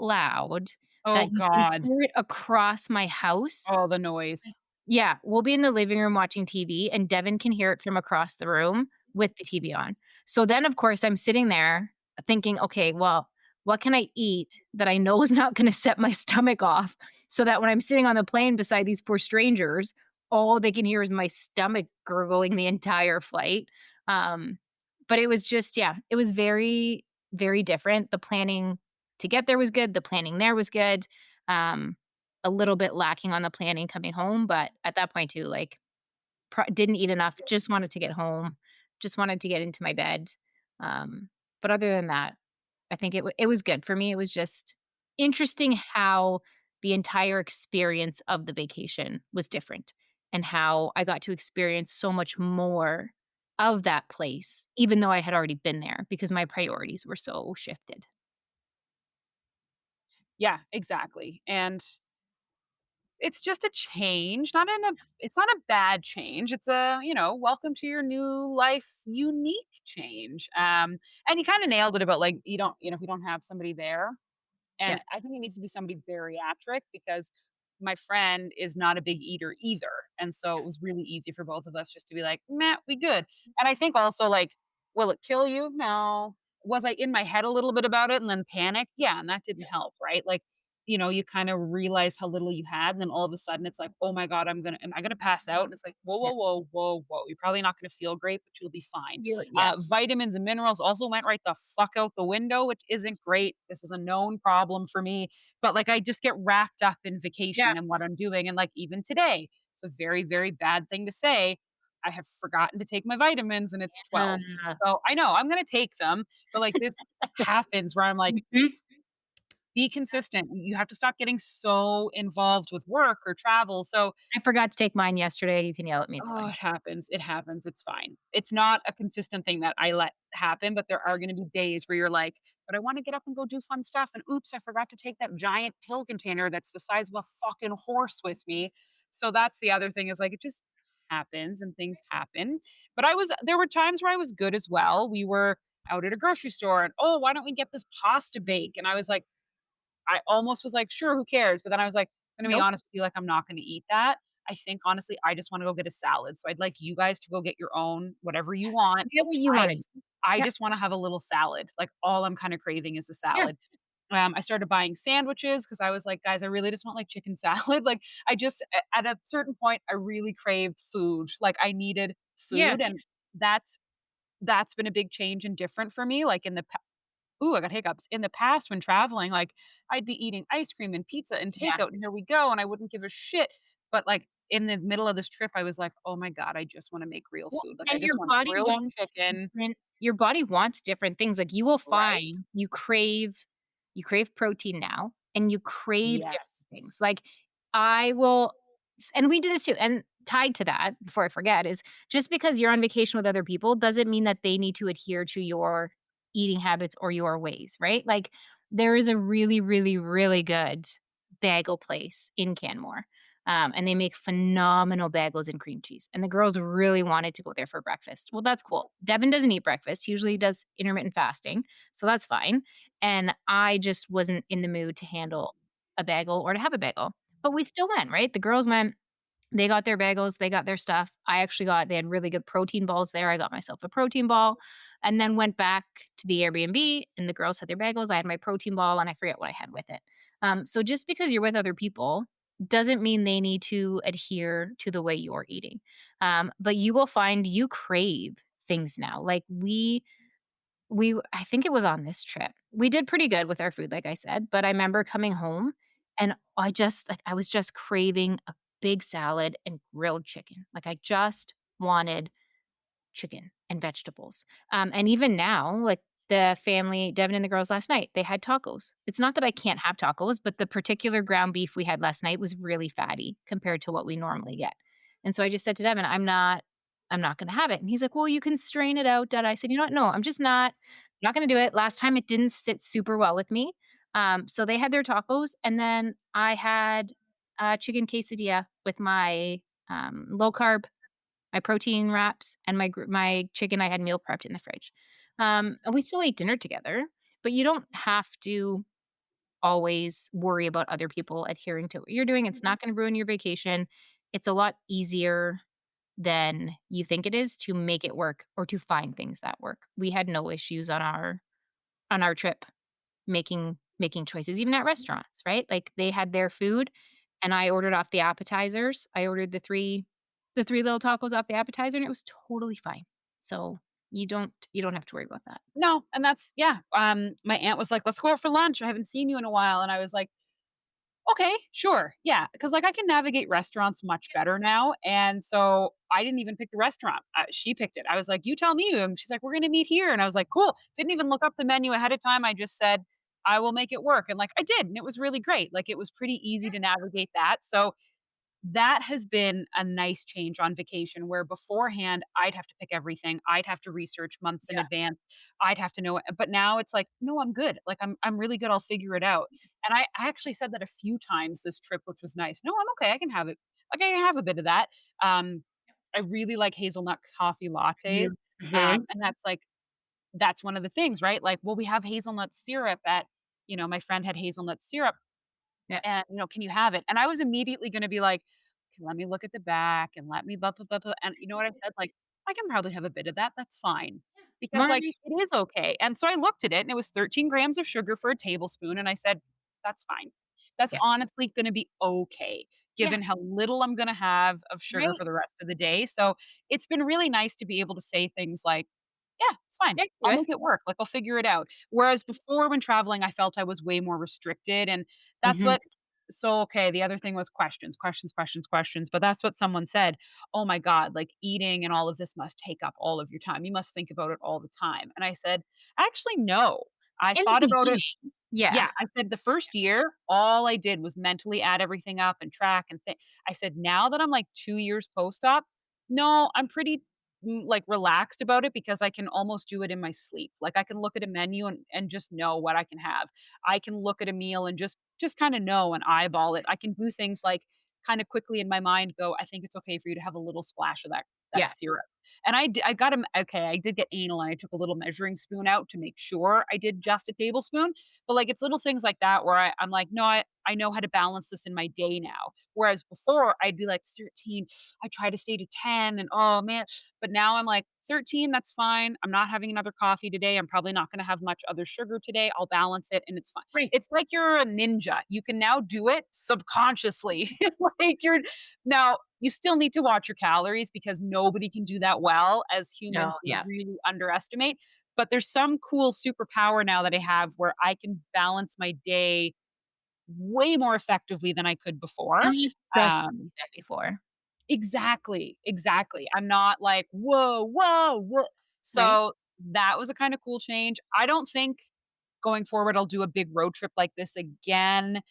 loud Oh that you can god. hear it across my house. Oh, the noise. Yeah, we'll be in the living room watching TV, and Devin can hear it from across the room with the TV on. So then, of course, I'm sitting there thinking, "Okay, well, what can I eat that I know is not gonna set my stomach off so that when I'm sitting on the plane beside these poor strangers, all they can hear is my stomach gurgling the entire flight?" Um, but it was just yeah, it was very, very different. The planning to get there was good, the planning there was good. Um, a little bit lacking on the planning coming home, but at that point too, like, didn't eat enough, just wanted to get home, just wanted to get into my bed. Um, but other than that, I think it was good for me. It was just interesting how the entire experience of the vacation was different and how I got to experience so much more of that place, even though I had already been there because my priorities were so shifted. Yeah, exactly, and it's just a change, not in a it's not a bad change, it's a, welcome to your new life unique change, and you kinda nailed it about, like, if you don't have somebody there. Yeah. And I think it needs to be somebody bariatric because my friend is not a big eater either. And so it was really easy for both of us just to be like, "Meh, we good." And I think also like, will it kill you? No. Was I in my head a little bit about it and then panicked? Yeah, and that didn't help, right? Like, you kind of realize how little you had, and then all of a sudden it's like, oh my God, am I gonna pass out? And it's like, whoa, Yeah. whoa, whoa, whoa, whoa. You're probably not gonna feel great, but you'll be fine. Yeah. Vitamins and minerals also went right the fuck out the window, which isn't great. This is a known problem for me. But like I just get wrapped up in Yeah. vacation and what I'm doing. And like even today, it's a very, very bad thing to say. I have forgotten to take my vitamins and it's 12. Uh, So I know I'm gonna take them, but like this happens where I'm like, mhm. be consistent. You have to stop getting so involved with work or travel. So I forgot to take mine yesterday. You can yell at me, it's oh, fine. it happens. It happens. It's fine. It's not a consistent thing that I let happen, but there are going to be days where you're like, but I want to get up and go do fun stuff. And oops, I forgot to take that giant pill container that's the size of a fucking horse with me. So that's the other thing is like, it just happens and things happen. But there were times where I was good as well. We were out at a grocery store and, oh, why don't we get this pasta bake? And I was like, I almost was like, sure, who cares? But then I was like, I'm going to be Nope. honest with you, like, I'm not going to eat that. I think honestly, I just wanna go get a salad. So I'd like you guys to go get your own, whatever you want. Get what you I wanna do. I Yeah, just wanna have a little salad. Like, all I'm kinda craving is a yeah, salad. I started buying sandwiches because I was like, "Guys, I really just want, like, chicken salad." Like, I just at a certain point, I really craved food. Like, I needed yeah, food, and that's been a big change and different for me. Like, in the ooh, I got hiccups. In the past when traveling, like, I'd be eating ice cream and pizza and yeah. takeout, and here we go, and I wouldn't give a shit. But, like, in the middle of this trip, I was like, "Oh my god, I just wanna make real Well, food." Like, I and just want grilled chicken. your body wants different things, like, you will Right? find you crave protein now, and you crave different Yes. things, like, I will and we do this too, and tied to that, before I forget, is just because you're on vacation with other people doesn't mean that they need to adhere to your eating habits or your ways, right? Like, there is a really, really, really good bagel place in Canmore, and they make phenomenal bagels and cream cheese. And the girls really wanted to go there for breakfast. Well, that's cool. Devin doesn't eat breakfast. He usually does intermittent fasting. So that's fine. And I just wasn't in the mood to handle a bagel or to have a bagel. But we still went, right? The girls went, they got their bagels, they got their stuff. They had really good protein balls there. I got myself a protein ball and then went back to the Airbnb and the girls had their bagels. I had my protein ball and I forget what I had with it. So just because you're with other people doesn't mean they need to adhere to the way you're eating. But you will find you crave things now. Like I think it was on this trip. We did pretty good with our food, like I said, but I remember coming home and I was just craving a big salad and grilled chicken. Like, I just wanted chicken and vegetables. And even now, like, the family, Devin and the girls last night, they had tacos. It's not that I can't have tacos, but the particular ground beef we had last night was really fatty compared to what we normally get. And so I just said to Devin, I'm not gonna have it. And he's like, "Well, you can strain it out, Dad." I said, "You know what? No, I'm not gonna do it." Last time it didn't sit super well with me. So they had their tacos, and then I had a chicken quesadilla with my low carb, my protein wraps, and my chicken I had meal prepped in the fridge. And we still ate dinner together, but you don't have to always worry about other people adhering to what you're doing. It's Mhm. not gonna ruin your vacation. It's a lot easier than you think it is to make it work or to find things that work. We had no issues on our trip making choices, even at restaurants, right? Like, they had their food, and I ordered off the appetizers. I ordered the three little tacos off the appetizer, and it was totally fine. So, you don't have to worry about that. No, and that's yeah, my aunt was like, "Let's go out for lunch. I haven't seen you in a while." And I was like, "Okay, sure, yeah," because like, I can navigate restaurants much better now, and so I didn't even pick the restaurant, she picked it. I was like, "You tell me," she's like, "We're gonna meet here," and I was like, "Cool." Didn't even look up the menu ahead of time, I just said, "I will make it work," and, like, I did, and it was really great. Like, it was pretty easy to navigate that. So that has been a nice change on vacation where beforehand I'd have to pick everything. I'd have to research months in Yeah. advance. I'd have to know it. But now it's like, no, I'm good. Like I'm really good. I'll figure it out. And I actually said that a few times this trip, which was nice. No, I'm okay. I can have it. Like I can have a bit of that. Um, I really like hazelnut coffee lattes. Mhm. Mhm. And that's one of the things, right? Like, well, we have hazelnut syrup at, my friend had hazelnut syrup Yeah. and, "Can you have it?" And I was immediately gonna be like, "Okay, let me look at the back and let me blah, blah, blah, blah," and you know what I said? Like, "I can probably have a bit of that, that's fine." Because, Wanna like, make it is okay, and so I looked at it, and it was 13 grams of sugar for a tablespoon, and I said, "That's fine. That's Yeah. honestly gonna be okay, Yeah. given how little I'm gonna have of sugar Right? for the rest of the day." So, it's been really nice to be able to say things like, "Yeah, it's fine. Next to I'll it. make it work, like, I'll figure it out." Whereas before when traveling, I felt I was way more restricted, and that's Mhm. what so, okay, the other thing was questions, questions, questions, questions, but that's what someone said, "Oh my god, like, eating and all of this must take up all of your time. You must think about it all the time." And I said, "Actually, no. I In the thought about it." beginning. Yeah. Yeah, I said, "The first year, all I did was mentally add everything up and track and think." I said, "Now that I'm, like, 2 years post-op, no, I'm pretty, like, relaxed about it because I can almost do it in my sleep. Like, I can look at a menu and just know what I can have. I can look at a meal and just kinda know and eyeball it. I can do things like kinda quickly in my mind go, 'I think it's okay for you to have a little splash of that that Yeah. syrup. And I got him okay, I did get anal and I took a little measuring spoon out to make sure I did just a tablespoon, but, like, it's little things like that where I'm like, "No, I know how to balance this in my day now." Whereas before, I'd be like, "13, I try to stay to 10 and oh, man." But now I'm like, 13, that's fine. I'm not having another coffee today. I'm probably not gonna have much other sugar today. I'll balance it and it's fine. Right. It's like you're a ninja. You can now do it subconsciously. Like you're now you still need to watch your calories because nobody can do that well. As No, humans, we yeah. really underestimate. But there's some cool superpower now that I have where I can balance my day way more effectively than I could before. I'm just stressed Um, that before, exactly, exactly. I'm not like, "Whoa, whoa, whoa." right? So, that was a kinda cool change. I don't think going forward I'll do a big road trip like this again.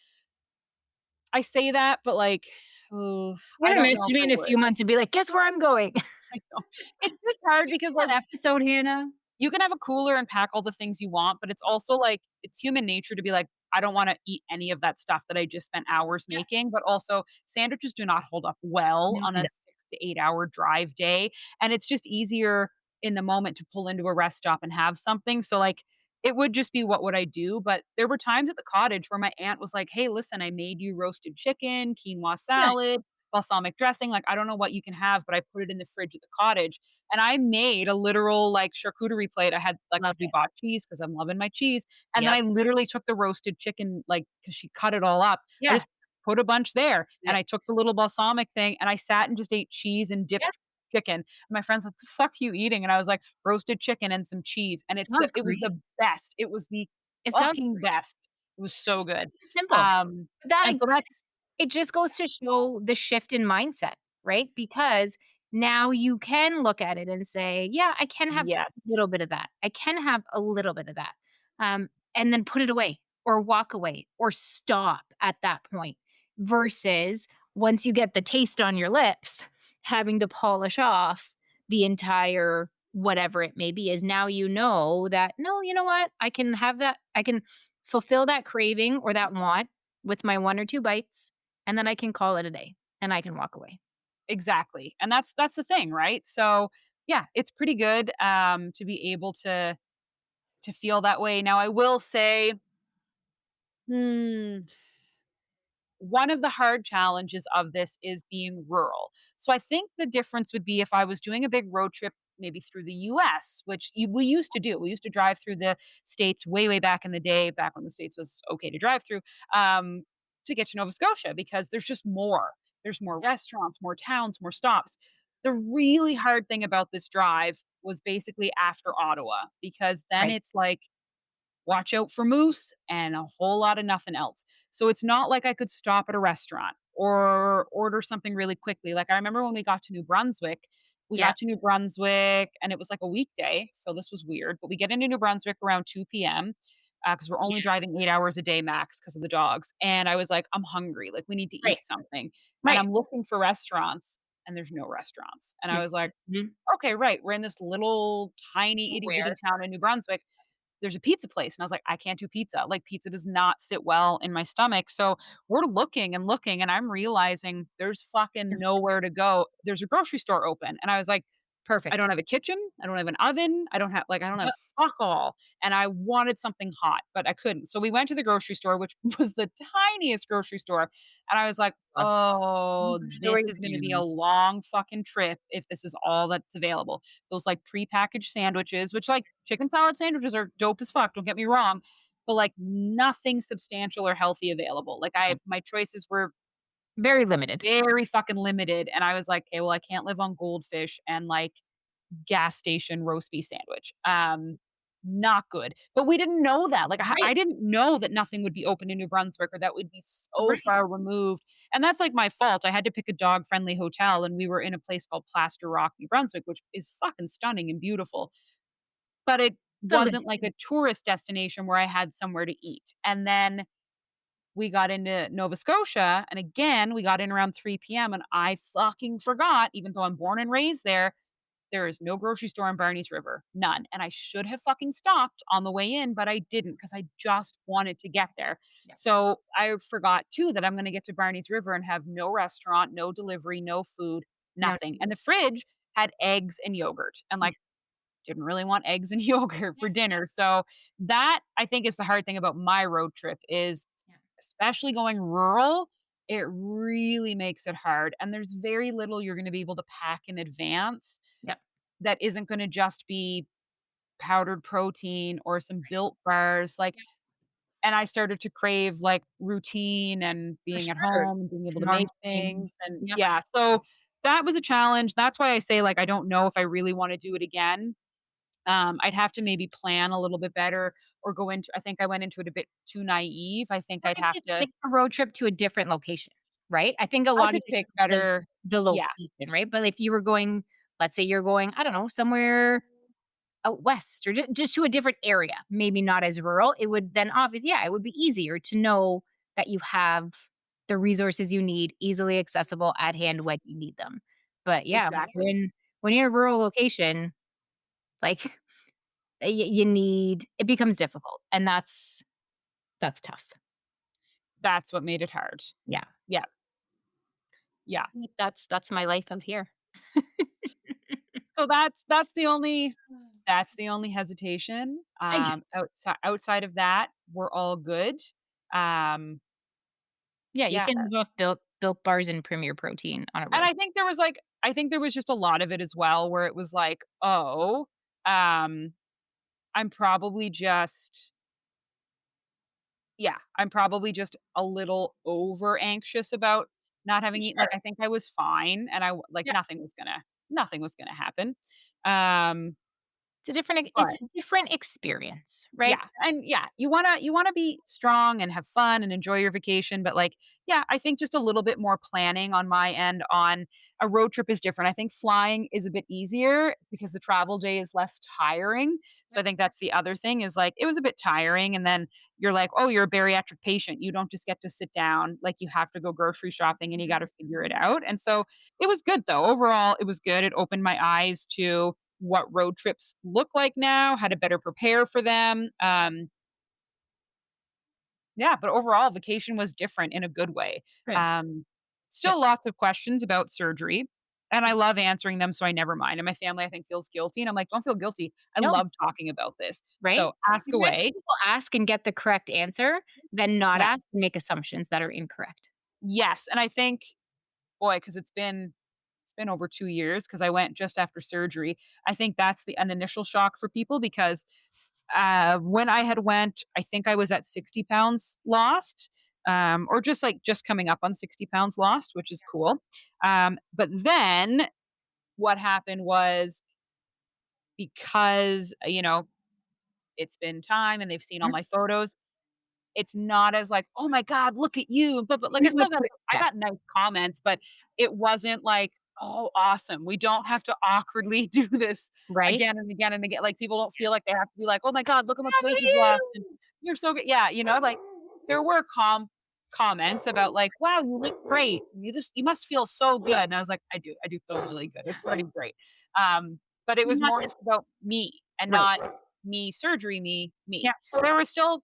I say that, but, like, oh, You're I gonna don't know message if me I in a would. few months and be like, "Guess where I'm going?" I know. It's just hard because, That like, episode, Hannah? you can have a cooler and pack all the things you want, but it's also like it's human nature to be like, I don't wanna eat any of that stuff that I just spent hours Yeah. making, but also sandwiches do not hold up well No, on they a don't. 6 to 8-hour drive day, and it's just easier in the moment to pull into a rest stop and have something, so, like, it would just be what would I do, but there were times at the cottage where my aunt was like, "Hey, listen, I made you roasted chicken, quinoa Nice. salad, balsamic dressing, like, I don't know what you can have, but I put it in the fridge at the cottage." And I made a literal, like, charcuterie plate. I had like, Love because we it. bought cheese, because 'cause I'm loving my cheese, and then Yep. I literally took the roasted chicken, like, because she cut it all up, I Yeah. just put a bunch there, and Yep. I took the little balsamic thing, and I sat and just ate cheese and Yeah. dipped chicken. And my friend's like, "The fuck you eating?" And I was like, "Roasted chicken and some cheese," and Sounds it was great. the best. It was the It sounds fucking great. best. It was so good. It's simple. Um, But that and again so that's it just goes to show the shift in mindset, right? Because now you can look at it and say, "Yeah, I can have a yes. little bit of that. I can have a little bit of that." And then put it away or walk away or stop at that point versus once you get the taste on your lips, having to polish off the entire whatever it may be is now you know that, "No, you know what? I can have that. I can fulfill that craving or that want with my 1 or 2 bites, and then I can call it a day, and I can walk away." Exactly, and that's the thing, right? So, yeah, it's pretty good, to be able to feel that way. Now, I will say, hmm, one of the hard challenges of this is being rural. So I think the difference would be if I was doing a big road trip, maybe through the US, which we used to do. We used to drive through the states way, way back in the day, back when the states was okay to drive through, to get to Nova Scotia because there's just more. There's more Yeah, restaurants, more towns, more stops. The really hard thing about this drive was basically after Ottawa because then right. it's like watch out for moose, and a whole lot of nothing else. So it's not like I could stop at a restaurant or order something really quickly. Like I remember when we Yeah, got to New Brunswick and it was like a weekday. So this was weird, but we get into New Brunswick around 2 p.m. Because we're yeah, only driving 8 hours a day max because of the dogs. And I was like, I'm hungry. Like, we need to right, eat something. And right. I'm looking for restaurants, and there's no restaurants. And I Mm, was like, mhm. okay, right. We're in this little tiny itty bitty Where town in New Brunswick. There's a pizza place, and I was like, "I can't do pizza." Like, pizza does not sit well in my stomach, so we're looking and looking, and I'm realizing there's fucking is nowhere to go. There's a grocery store open, and I was like, I perfect. don't have a kitchen, I don't have an oven, I don't have Yep, fuck all, and I wanted something hot, but I couldn't. So we went to the grocery store, which was the tiniest grocery store, and I was like, love "Oh, open the door this to your is gonna be a family. long fucking trip if this is all that's available." Those, like, prepackaged sandwiches, which, like, chicken salad sandwiches are dope as fuck, don't get me wrong, but, like, nothing substantial or healthy available. Like, I Yes, my choices were very limited. very fucking limited, and I was like, "Okay, well, I can't live on goldfish and, like, gas station roast beef sandwich." Not good. But we didn't know that. Like, I Right, didn't know that nothing would be open in New Brunswick or that would be so right. far removed, and that's, like, my fault. I had to pick a dog-friendly hotel, and we were in a place called Plaster Rock, New Brunswick, which is fucking stunning and beautiful, but it The wasn't like limited. a tourist destination where I had somewhere to eat. And then we got into Nova Scotia, and again, we got in around 3 p.m., and I fucking forgot, even though I'm born and raised there, there is no grocery store in Barney's River, none, and I should have fucking stopped on the way in, but I didn't because I just wanted to get there. Yeah, So, I forgot too that I'm gonna get to Barney's River and have no restaurant, no delivery, no food, no, nothing, and the fridge had eggs and yogurt, and, Yeah, like, didn't really want eggs and yogurt yeah, for dinner, so that, I think, is the hard thing about my road trip is, yeah, especially going rural, it really makes it hard, and there's very little you're gonna be able to pack in advance yeah, that isn't gonna just be powdered protein or some Built bars, like, yeah, and I started to crave, like, routine and for being at sure. home and being able The to make normal thing. things, and Yep. yeah, so that was a challenge. That's why I say, like, I don't know if I really wanna do it again. I'd have to maybe plan a little bit better or go into I think I went into it a bit too naive. I think Or I'd maybe have it's to like a road trip to a different location, right? I think a I lot of could it pick is better. the Yeah, location, right? But if you were going, let's say you're going, I don't know, somewhere out west or just to a different area, maybe not as rural, it would then obviously, yeah, it would be easier to know that you have the resources you need easily accessible at hand when you need them. But yeah, exactly. when you're in a rural location, like you need it becomes difficult, and that's tough. That's what made it hard. Yeah. Yeah, yeah. Yep, that's my life up here. So that's the only hesitation. I get Outside of that, we're all good. Um, yeah, you yeah, can live off Built Bars and Premier Protein on a and road. I think there was just a lot of it as well where it was like, "Oh, um, I'm probably just" yeah, I'm probably just a little over anxious about not For having eaten, like, sure. I think I was fine and like, Yeah. nothing was gonna happen. Um, It's but a different experience, yeah, right? and yeah, you wanna be strong and have fun and enjoy your vacation, but, like, yeah, I think just a little bit more planning on my end on a road trip is different. I think flying is a bit easier because the travel day is less tiring, so Yep. I think that's the other thing is, like, it was a bit tiring, and then you're like, "Oh, you're a bariatric patient, you don't just get to sit down, like, you have to go grocery shopping and you gotta figure it out," and so, it was good though. Overall, it was good. It opened my eyes to what road trips look like now, how to better prepare for them. Yeah, but overall, vacation was different in a good way. Good, Um, good. Still lots of questions about surgery, and I love answering them, so I never mind. And my family, I think, feels guilty, and I'm like, don't feel guilty. I No, love talking about this. right? So ask I'd rather away. people ask and get the correct answer than not Yeah. ask and make assumptions that are incorrect. Yes. And I think, boy, because it's been over 2 years because I went just after surgery. I think that's an initial shock for people because when I had went, I think I was at 60 pounds lost, or just like just coming up on 60 pounds lost, which is cool. But then what happened was because, it's been time and they've seen all Mhm. my photos, it's not as like, "Oh my god, look at you," but, like, You know what to I expect, got nice comments, but it wasn't like, "Oh, awesome. We don't have to awkwardly do this right? again and again and again." Like, people don't feel like they have to be like, "Oh my god, look how much Look weight at you've lost, and you! you're so good." Yeah, like, there were comments about like, "Wow, you look great. You must feel so good." And I was like, I do feel really good. It's pretty great." But it was Not more just just about me and right. not me surgery, me. Yeah, There were still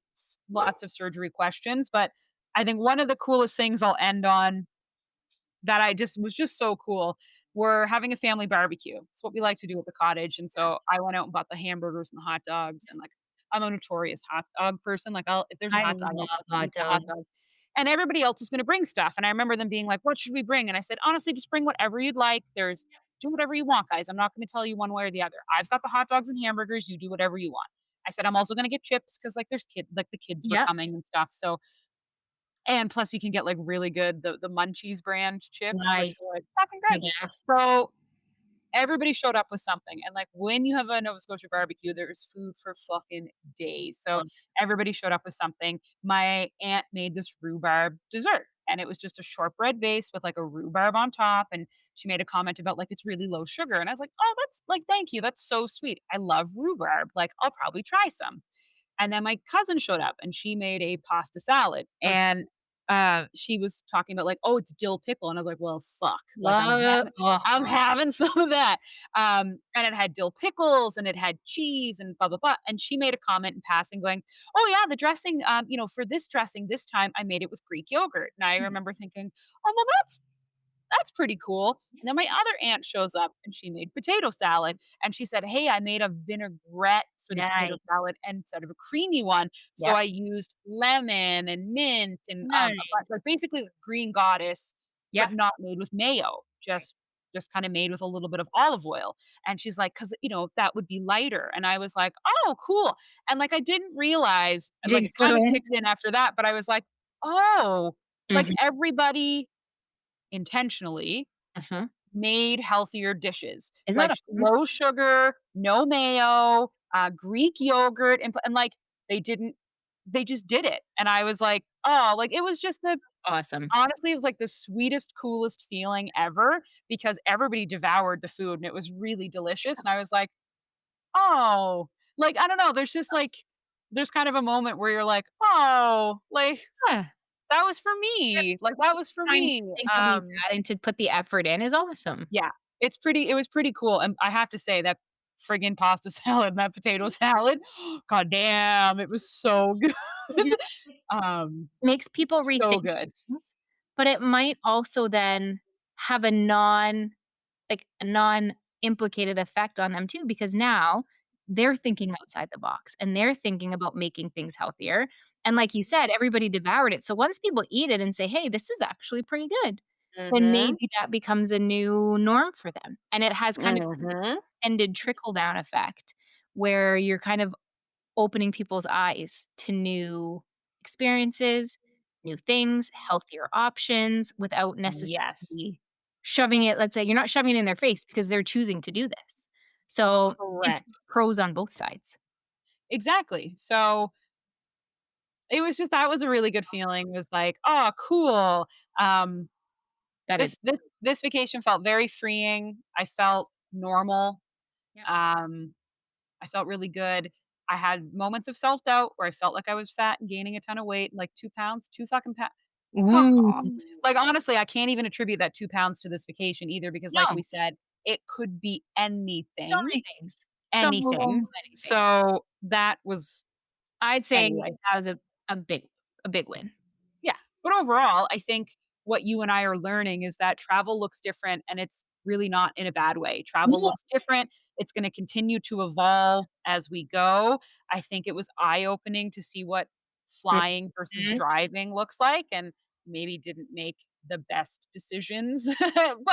lots of surgery questions, but I think one of the coolest things I'll end on that I just was just so cool. We're having a family barbecue. It's what we like to do at the cottage, and so I went out and bought the hamburgers and the hot dogs, and, like, I'm a notorious hot dog person, like, I'll if there's a I hot dog, I'll love fucking hot eat the hot dogs. dog, and everybody else was gonna bring stuff, and I remember them being like, "What should we bring?" And I said, "Honestly, just bring whatever you'd like. There's do whatever you want, guys. I'm not gonna tell you one way or the other. I've got the hot dogs and hamburgers, you do whatever you want." I said, "I'm also gonna get chips because like, the kids were Yep, coming and stuff, so and plus you can get, like, really good the Munchies brand chips, which nice. are, like, fucking The great. best. So, everybody showed up with something, and, like, when you have a Nova Scotia barbecue, there's food for fucking days, so everybody showed up with something. My aunt made this rhubarb dessert, and it was just a shortbread base with, like, a rhubarb on top, and she made a comment about, like, "It's really low sugar," and I was like, "Oh, that's like, thank you, that's so sweet. I love rhubarb, like, I'll probably try some." And then my cousin showed up and she made a pasta salad That's and, she was talking about like, "Oh, it's dill pickle," and I was like, "Well, fuck, like, love oh, I'm having some of that." And it had dill pickles and it had cheese and blah, blah, blah, and she made a comment in passing going, "Oh, yeah, the dressing, for this dressing this time, I made it with Greek yogurt." And I remember thinking, "Oh, well, that's that's pretty cool. And then my other aunt shows up and she made potato salad and she said, "Hey, I made a vinaigrette for the potato Nice. salad instead of a creamy one. So Yep. I used lemon and mint and a bunch, Nice. like basically like green goddess, Yep. but not made with mayo, Right. just kind of made with a little bit of olive oil." And she's like, "Cause that would be lighter." And I was like, "Oh, cool." And like I didn't realize, and like Dig it kind further of in. kicked in after that, but I was like, "Oh, like Mhm, everybody intentionally mhm. made healthier dishes, Isn't like that a low sugar, no mayo, Greek yogurt, and like they didn't, they just did it, and I was like, oh, like it was just the awesome. honestly, it was like the sweetest, coolest feeling ever because everybody devoured the food and it was really delicious, and I was like, oh, like I don't know, there's just like there's kind of a moment where you're like, oh, like Yeah. that was for me, like that was for Trying to me. think of that and to put the effort in is awesome. Yeah, it was pretty cool, and I have to say that friggin' pasta salad and that potato salad, god damn, it was so good. Mhm. Um, Makes people so rethink good. things, but it might also then have a non-implicated effect on them too, because now they're thinking outside the box and they're thinking about making things healthier, and like you said, everybody devoured it, so once people eat it and say, "Hey, this is actually pretty good," then Mhm, maybe that becomes a new norm for them, and it has kind of mhm. extended trickle down effect where you're kind of opening people's eyes to new experiences, new things, healthier options without Yes, necessarily shoving it, let's say you're not shoving it in their face because they're choosing to do this. So, it's correct. pros on both sides. Exactly, so, it was just that was a really good feeling, it was like, "Oh, cool." Um, That is this vacation felt very freeing, I felt normal, Yep. um I felt really good. I had moments of self-doubt where I felt like I was fat and gaining a ton of weight, like 2 pounds, 2 fucking pounds. Fuck off. Ooh. Like, honestly, I can't even attribute that 2 pounds to this vacation either because like No, we said, it could be so anything, many things. So anything. many things. So, that was I'd say anyway. that was a big a big win. Yeah, but overall, I think what you and I are learning is that travel looks different, and it's really not in a bad way. Travel No. looks different. It's gonna continue to evolve as we go. I think it was eye-opening to see what flying versus Mhm. driving looks like, and maybe didn't make the best decisions,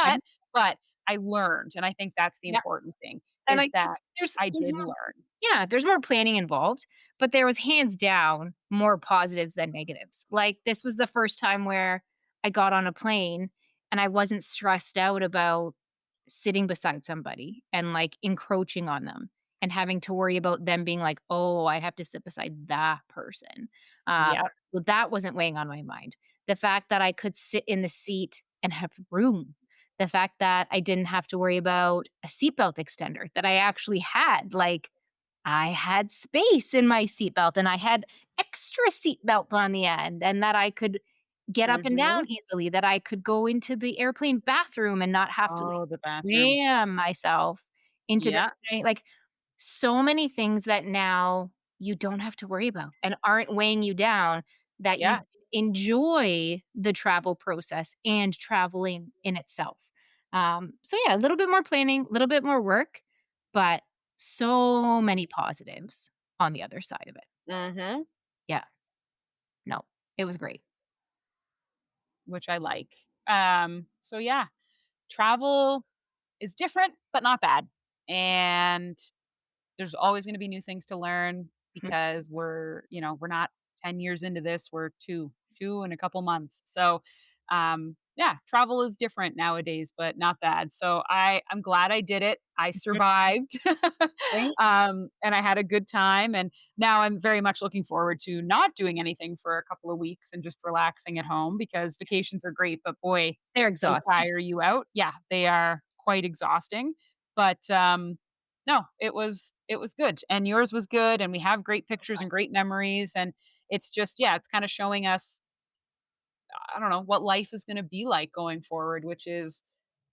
Yep. but I learned, and I think that's the Yep. important thing, And is I think that I there's did more learn. Yeah, there's more planning involved, but there was hands down more positives than negatives. Like, this was the first time where I got on a plane and I wasn't stressed out about sitting beside somebody and, like, encroaching on them and having to worry about them being like, "Oh, I have to sit beside that person." Uh, Yep, so that wasn't weighing on my mind. The fact that I could sit in the seat and have room, the fact that I didn't have to worry about a seatbelt extender, that I actually had, like, I had space in my seatbelt and I had extra seatbelt on the end, and that I could get up and down mhm. easily, that I could go into the airplane bathroom and not have to, like, Oh, the bathroom. cram myself into the Yeah, like, so many things that now you don't have to worry about and aren't weighing you down, that you yeah. can enjoy the travel process and traveling in itself. So yeah, a little bit more planning, a little bit more work, but so many positives on the other side of it. Mhm. Yeah, no, it was great. Which I like. So yeah, travel is different, but not bad. And there's always going to be new things to learn Mm, because we're not 10 years into this, we're 2 in a couple months. So, yeah, travel is different nowadays, but not bad. So I'm glad I did it. I mhm, survived. right? And I had a good time. And now I'm very much looking forward to not doing anything for a couple of weeks and just relaxing at home because vacations are great, but boy, They're they exhausting. tire you out. Yeah, they are quite exhausting. But no, it was good, and yours was good, and we have great pictures and great memories, and it's just yeah, it's kinda showing us, I don't know, what life is gonna be like going forward, which is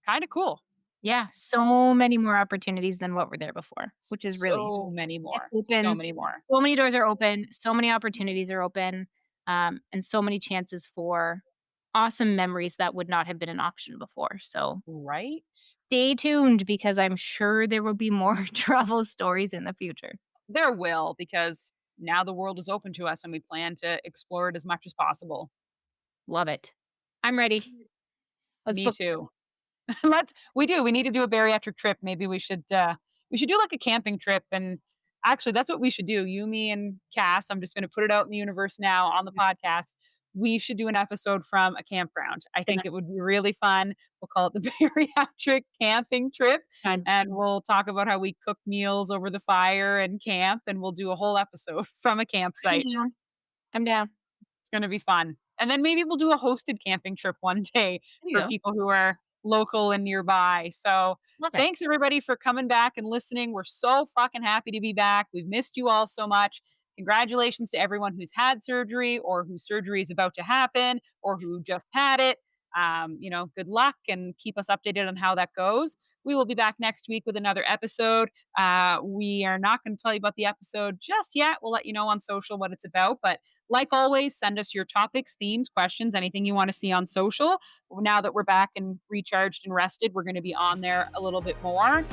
kinda cool. Yeah, so many more opportunities than what were there before, which is really So many it more, so opens many more. so many doors are open, so many opportunities are open, and so many chances for awesome memories that would not have been an option before. So Right? stay tuned because I'm sure there will be more travel stories in the future. There will, because now the world is open to us and we plan to explore it as much as possible. Love it. I'm ready. Let's Me book. too. We need to do a bariatric trip. Maybe we should do like a camping trip, and actually that's what we should do. You, me, and Cass. I'm just gonna put it out in the universe now on the podcast. We should do an episode from a campground. I think it would be really fun. We'll call it the bariatric camping trip, Done. and we'll talk about how we cook meals over the fire and camp, and we'll do a whole episode from a I'm campsite. down. I'm down. It's gonna be fun. And then maybe we'll do a hosted camping trip one day There you for go. people who are local and nearby. So, Love it. thanks everybody for coming back and listening. We're so fucking happy to be back. We've missed you all so much. Congratulations to everyone who's had surgery or whose surgery is about to happen or who just had it. Good luck and keep us updated on how that goes. We will be back next week with another episode. We are not going to tell you about the episode just yet. We'll let you know on social what it's about. But like always, send us your topics, themes, questions, anything you want to see on social. Now that we're back and recharged and rested, we're going to be on there a little bit more.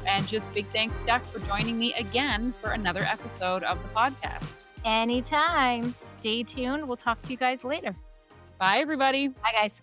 And just big thanks, Steph, for joining me again for another episode of the podcast. Anytime. Stay tuned. We'll talk to you guys later. Bye, everybody. Bye, guys.